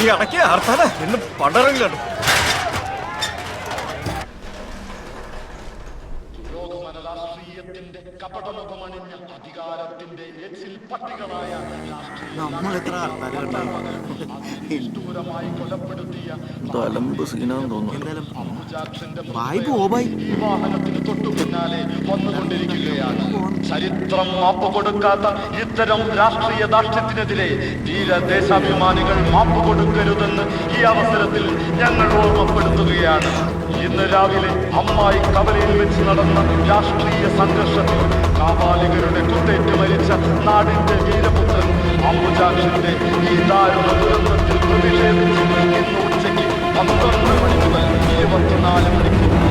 ഇടയ്ക്ക് ഹർത്താല ഇന്ന് പണ്ടറിയില്ലാണ്. നമ്മളെത്ര തലമ്പ് സീനാന്ന് തോന്നുന്നു. വിവാഹത്തിന് തൊട്ടു പിന്നാലെ വന്നുകൊണ്ടിരിക്കുകയാണ്. ചരിത്രം മാപ്പ് കൊടുക്കാത്ത ഇത്തരം രാഷ്ട്രീയ ധാർഷ്ട്യത്തിനെതിരെ ധീര ദേശാഭിമാനികൾ മാപ്പ് കൊടുക്കരുതെന്ന് ഈ അവസരത്തിൽ ഞങ്ങൾ ഓർമ്മപ്പെടുത്തുകയാണ്. ഇന്ന് രാവിലെ അമ്മായി കവലയിൽ വെച്ച് നടന്ന രാഷ്ട്രീയ സംഘർഷത്തിൽ കാപാലികരുടെ കുത്തേറ്റ് മരിച്ച നാടിന്റെ വീരപുത്രൻ അംബുജാക്ഷന്റെ ഈ ദാരുണ ദുരന്തത്തിൽ പ്രതിഷേധിച്ച് ഇന്ന് ഉച്ചയ്ക്ക് 12 മണി മുതൽ 24 മണിക്കൂർ